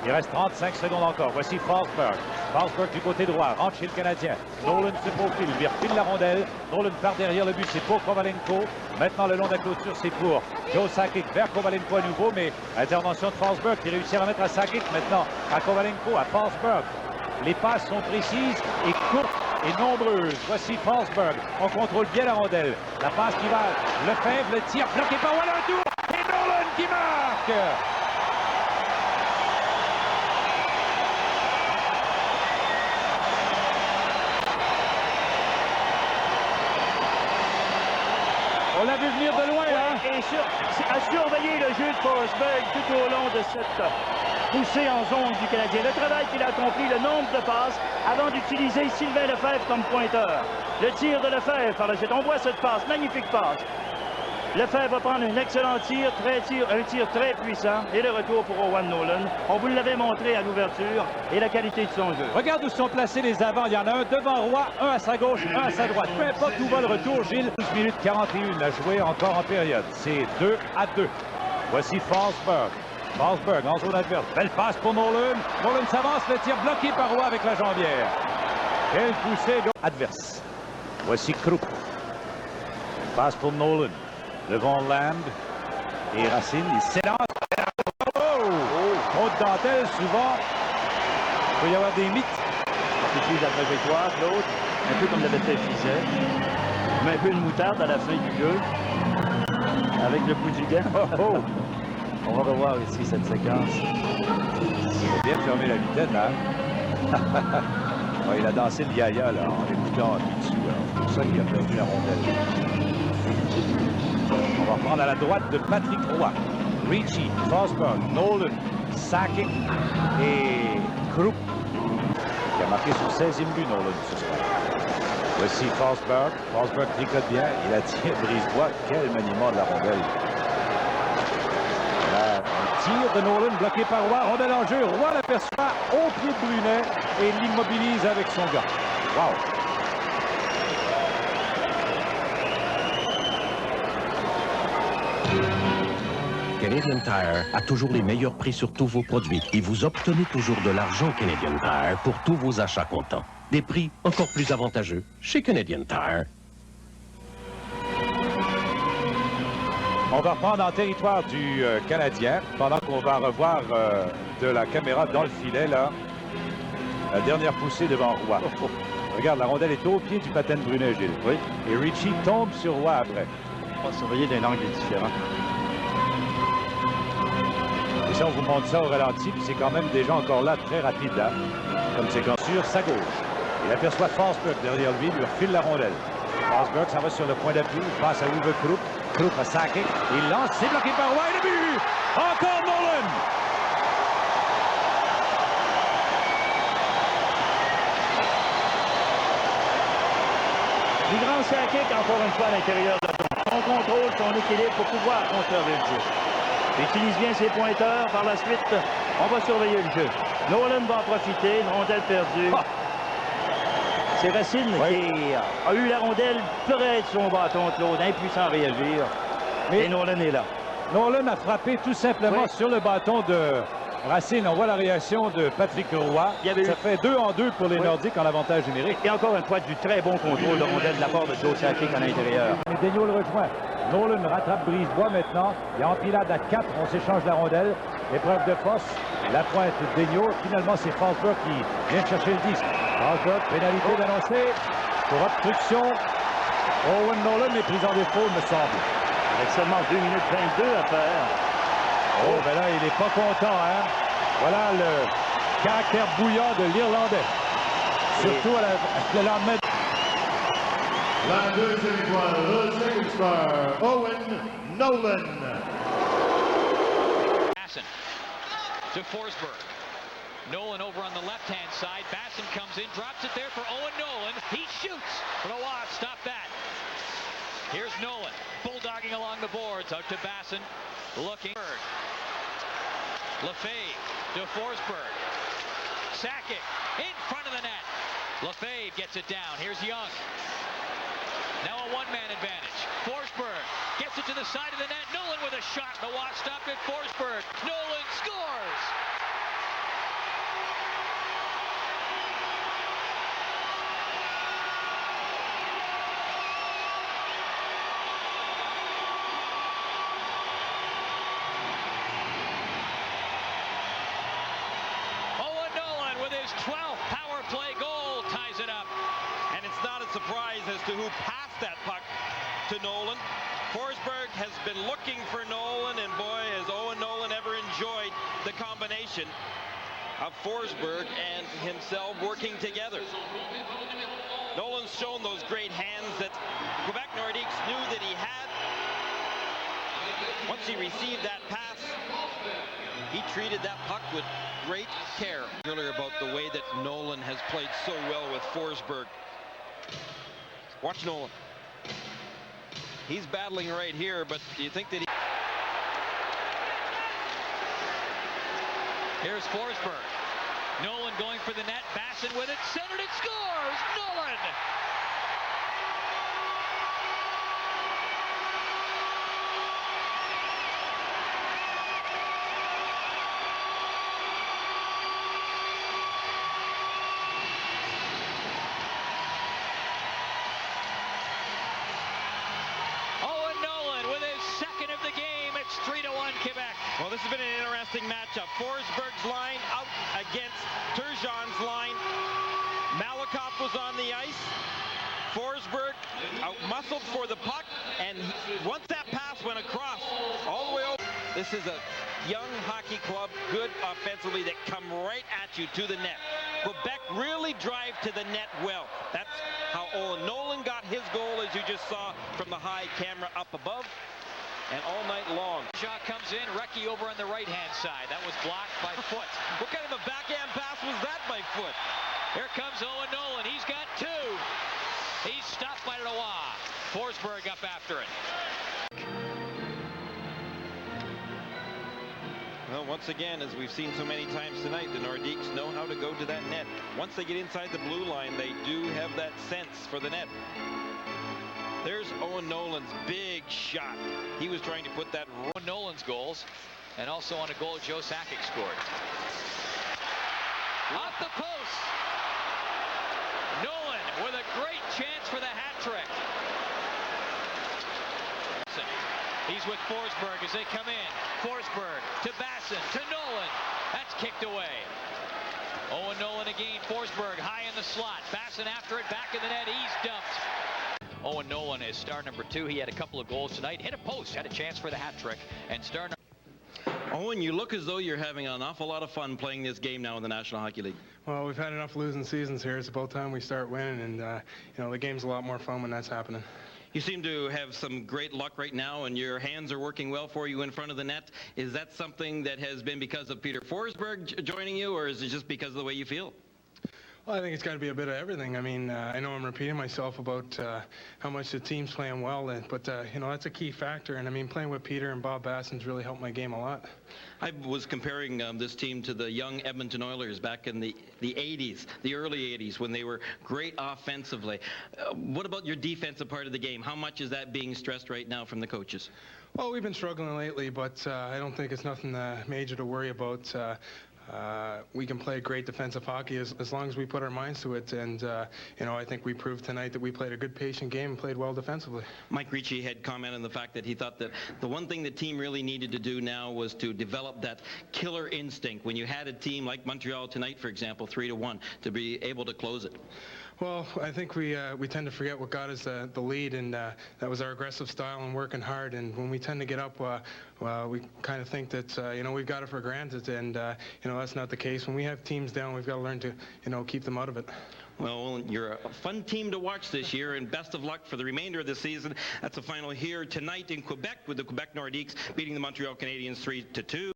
Il reste 35 secondes encore. Voici Forsberg. Forsberg du côté droit, rentre chez le Canadien. Nolan se profile, lui refile la rondelle. Nolan part derrière le but, c'est pour Kovalenko. Maintenant, le long de la clôture, c'est pour Joe Sakic vers Kovalenko à nouveau, mais intervention de Forsberg qui réussit à remettre à Sakic. Maintenant, à Kovalenko, à Forsberg. Les passes sont précises et courtes et nombreuses. Voici Forsberg. On contrôle bien la rondelle. La passe qui va, Lefebvre, le tir bloqué par Wallentour. Et Nolan qui marque! On l'a vu venir de loin, hein? Et à surveiller le jeu de Forsberg tout au long de cette poussée en zone du Canadien. Le travail qu'il a accompli, le nombre de passes avant d'utiliser Sylvain Lefebvre comme pointeur. Le tir de Lefebvre par la suite. On voit cette passe, magnifique passe. Lefebvre va prendre un excellent tir, un tir très puissant. Et le retour pour Owen Nolan. On vous l'avait montré à l'ouverture et la qualité de son jeu. Regarde où sont placés les avants. Il y en a un devant Roy, un à sa gauche, un à sa droite. Peu importe où va le retour, Gilles. 12 minutes 41 à jouer encore en période. C'est 2-2. Voici Forsberg. Forsberg en zone adverse. Belle passe pour Nolan. Nolan s'avance, le tir bloqué par Roy avec la jambière. Quelle poussée adverse. Voici Krupp. Passe pour Nolan. Devant Land et Racine, il s'élance. Trop de dentelle, souvent. Il peut y avoir des mythes. Il utilise la trajectoire, Claude, un peu comme l'avait fait Fizet. Il met un peu de moutarde à la fin du jeu, avec le bout du gant. On va revoir ici cette séquence. Il faut bien fermer la vitesse, hein? Ouais, il a dansé le yaya, là, en écoutant dessus. C'est pour ça qu'il a perdu la rondelle. On va reprendre à la droite de Patrick Roy. Ricci, Forsberg, Nolan, Sakic et Krupp, qui a marqué son 16e but, Nolan, ce soir. Voici Forsberg. Forsberg tricote bien. Il a tiré Brisebois. Quel maniement de la rondelle. Là, un tir de Nolan bloqué par Roy. Rondelle en jeu. Roy l'aperçoit au pied de Brunet et l'immobilise avec son gars. Wow! Canadian Tire a toujours les meilleurs prix sur tous vos produits et vous obtenez toujours de l'argent Canadian Tire pour tous vos achats comptants. Des prix encore plus avantageux chez Canadian Tire. On va reprendre en territoire du Canadien pendant qu'on va revoir de la caméra dans le filet, là. La dernière poussée devant Roy. Regarde, la rondelle est au pied du patin de Brunet, Gilles. Oui. Et Ricci tombe sur Roy après. On va surveiller d'un angle différent. Et ça, on vous montre ça au ralenti, puis c'est quand même déjà encore là très rapide, là. Comme séquence sur sa gauche. Il aperçoit Forsberg derrière lui, lui refile la rondelle. Forsberg, ça va sur le point d'appui, il passe à Uwe Krupp. Krupp à Sakic, il lance, c'est bloqué par Roy, et le but! Encore Nolan! Du grand Sakic, encore une fois à l'intérieur de la zone. On contrôle son équilibre pour pouvoir conserver le jeu. Il utilise bien ses pointeurs. Par la suite, on va surveiller le jeu. Nolan va en profiter. Une rondelle perdue. Ah! C'est Racine qui a eu la rondelle près de son bâton, Claude, impuissant à réagir. Et Nolan est là. Nolan a frappé tout simplement sur le bâton de Racine. On voit la réaction de Patrick Roy. Ça fait 2-2 pour les Nordiques en avantage numérique. Et encore une fois, du très bon contrôle de rondelle de la part de Joe Sakic à l'intérieur. Et Daigneault le rejoint. Nolan rattrape Brisebois maintenant. Il y a empilade à 4. On s'échange la rondelle. Épreuve de force. La pointe de Daigneault. Finalement, c'est Forsberg qui vient chercher le disque. Forsberg, pénalité d'annoncer pour obstruction. Owen Nolan est pris en défaut, me semble. Avec seulement 2 minutes 22 à faire. Oh, ben là, il n'est pas content, hein? Voilà le caractère bouillant de l'Irlandais. Surtout le lendemain. La deuxième étoile, le second star, Owen Nolan. Basson to Forsberg. Nolan over on the left-hand side. Basson comes in, drops it there for Owen Nolan. He shoots. But stop that. Here's Nolan, bulldogging along the boards, out to Basson, looking. Lefebvre to Forsberg. Sakic in front of the net. Lefebvre gets it down. Here's Young. Now a one-man advantage. Forsberg gets it to the side of the net. Nolan with a shot. The watch stopped at Forsberg. Nolan scores! surprise as to who passed that puck to Nolan. Forsberg has been looking for Nolan, and boy, has Owen Nolan ever enjoyed the combination of Forsberg and himself working together. Nolan's shown those great hands that Quebec Nordiques knew that he had. Once he received that pass, he treated that puck with great care. Earlier about the way that Nolan has played so well with Forsberg. Watch Nolan. He's battling right here, but do you think that he... Here's Forsberg. Nolan going for the net. Basson with it. Centered it. Scores! Nolan! Owen Nolan with his second of the game. It's 3-1 Quebec. Well, this has been an interesting matchup. Forsberg's line out against Turgeon's line. Malakoff was on the ice. Forsberg out-muscled for the puck, and once that pass went across, all the way over. This is a young hockey club, good offensively, that come right at you to the net. Quebec really drive to the net well. That's how Owen Nolan got his goal, as you just saw from the high camera up above. And all night long. Shot comes in. Recchi over on the right-hand side. That was blocked by Foot. What kind of a backhand pass was that by Foot? Here comes Owen Nolan. He's got two. He's stopped by Noah. Forsberg up after it. Well, once again, as we've seen so many times tonight, the Nordiques know how to go to that net. Once they get inside the blue line, they do have that sense for the net. There's Owen Nolan's big shot. He was trying to put that... Owen Nolan's goals, and also on a goal Joe Sakic scored. Off the post. Nolan with a great chance for the hat trick. He's with Forsberg as they come in. Forsberg to Basson, to Nolan. That's kicked away. Owen Nolan again. Forsberg high in the slot. Basson after it, back in the net. He's dumped. Owen Nolan is star number 2. He had a couple of goals tonight. Hit a post, had a chance for the hat trick. And star number... Owen, you look as though you're having an awful lot of fun playing this game now in the National Hockey League. Well, we've had enough losing seasons here. It's about time we start winning, and you know, the game's a lot more fun when that's happening. You seem to have some great luck right now, and your hands are working well for you in front of the net. Is that something that has been because of Peter Forsberg joining you, or is it just because of the way you feel? Well, I think it's got to be a bit of everything. I mean, I know I'm repeating myself about how much the team's playing well, but you know, that's a key factor. And I mean, playing with Peter and Bob Basson's really helped my game a lot. I was comparing this team to the young Edmonton Oilers back in the 80s, the early 80s, when they were great offensively. What about your defensive part of the game? How much is that being stressed right now from the coaches? Well, we've been struggling lately, but I don't think it's nothing major to worry about. We can play great defensive hockey as long as we put our minds to it, and you know, I think we proved tonight that we played a good, patient game and played well defensively. Mike Ricci had commented on the fact that he thought that the one thing the team really needed to do now was to develop that killer instinct when you had a team like Montreal tonight, for example, 3-1, to be able to close it. Well, I think we tend to forget what got us the lead, and that was our aggressive style and working hard. And when we tend to get up, well, we kind of think that you know, we've got it for granted, and you know, that's not the case. When we have teams down, we've got to learn to, you know, keep them out of it. Well, you're a fun team to watch this year, and best of luck for the remainder of the season. That's the final here tonight in Quebec with the Quebec Nordiques beating the Montreal Canadiens 3-2.